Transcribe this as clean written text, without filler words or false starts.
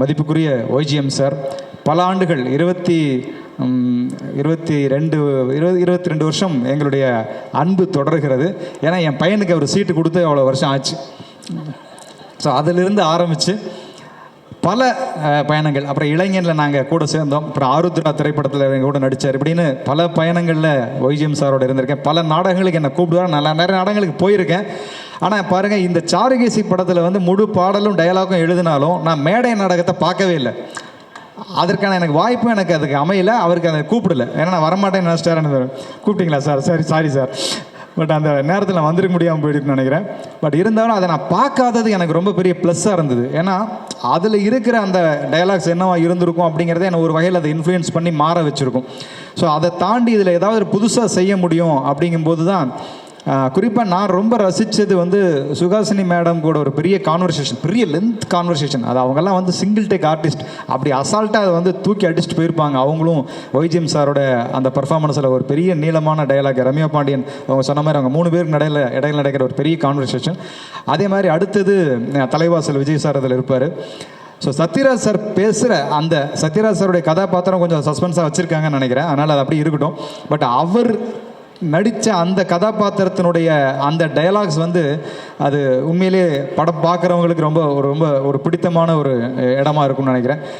மதிப்புக்குரிய YGM sir பல ஆண்டுகள் 22 வருஷம் எங்களுடைய அன்பு தொடர்கிறது. ஏன்னா என் பையனுக்கு அவர் சீட்டு கொடுத்து அவ்வளோ வருஷம் ஆச்சு. ஸோ அதிலிருந்து ஆரம்பித்து பல பயணங்கள், அப்புறம் இளைஞனில் நாங்கள் கூட சேர்ந்தோம், அப்புறம் ஆருத்ரா திரைப்படத்தில் எங்கள் கூட நடித்தார். இப்படின்னு பல பயணங்களில் ஒய்ஜிஎம் சாரோட இருந்திருக்கேன். பல நாடகங்களுக்கு என்னை கூப்பிடுவார், நான் நிறைய நாடகங்களுக்கு போயிருக்கேன். ஆனால் பாருங்கள், இந்த சாருகேசி படத்தில் வந்து முழு பாடலும் டயலாகும் எழுதினாலும் நான் மேடை நாடகத்தை பார்க்கவே இல்லை. அதற்கான எனக்கு வாய்ப்பும் எனக்கு அதுக்கு அமையலை. அவருக்கு அதை கூப்பிடல, ஏன்னா நான் வரமாட்டேன்னு நினச்சிட்டாரு. கூப்பிட்டீங்களா சார்? சரி, சாரி சார், பட் அந்த நேரத்தில் நான் வந்துருக்க முடியாமல் போயிடுன்னு நினைக்கிறேன். பட் இருந்தாலும் அதை நான் பார்க்காதது எனக்கு ரொம்ப பெரிய ப்ளஸ்ஸாக இருந்தது. ஏன்னா அதில் இருக்கிற அந்த டயலாக்ஸ் என்னவா இருந்திருக்கும் அப்படிங்கிறத என்னை ஒரு வகையில் அதை இன்ஃப்ளூயன்ஸ் பண்ணி மாற வச்சுருக்கும். ஸோ அதை தாண்டி இதில் ஏதாவது ஒரு புதுசாக செய்ய முடியும் அப்படிங்கும்போது தான் குறிப்பாக நான் ரொம்ப ரசித்தது வந்து சுஹாசினி மேடம் கூட ஒரு பெரிய கான்வர்சேஷன், பெரிய லென்த் கான்வர்சேஷன். அது அவங்கெல்லாம் வந்து சிங்கிள் டேக் ஆர்டிஸ்ட், அப்படி அசால்ட்டாக அதை வந்து தூக்கி அடிச்சுட்டு போயிருப்பாங்க. அவங்களும் ஒய்ஜிஎம் சாரோட அந்த பர்ஃபார்மன்ஸில் ஒரு பெரிய நீளமான டயலாக், ரம்யா பாண்டியன் அவங்க சொன்ன மாதிரி அவங்க 3 பேருக்கு இடையில நடக்கிற ஒரு பெரிய கான்வர்சேஷன். அதே மாதிரி அடுத்தது தலைவாசல் விஜய் சார் அதில் இருப்பார். ஸோ சத்யராஜ் சார் பேசுகிற அந்த சத்யராஜ் சாருடைய கதாபாத்திரம் கொஞ்சம் சஸ்பென்ஸாக வச்சுருக்காங்கன்னு நினைக்கிறேன், அதனால் அது அப்படி இருக்கட்டும். பட் அவர் நடித்த அந்த கதாபாத்திரத்தினுடைய அந்த டயலாக்ஸ் வந்து அது உண்மையிலே படம் பார்க்குறவங்களுக்கு ரொம்ப ஒரு பிடித்தமான ஒரு இடமா இருக்கும்னு நினைக்கிறேன்.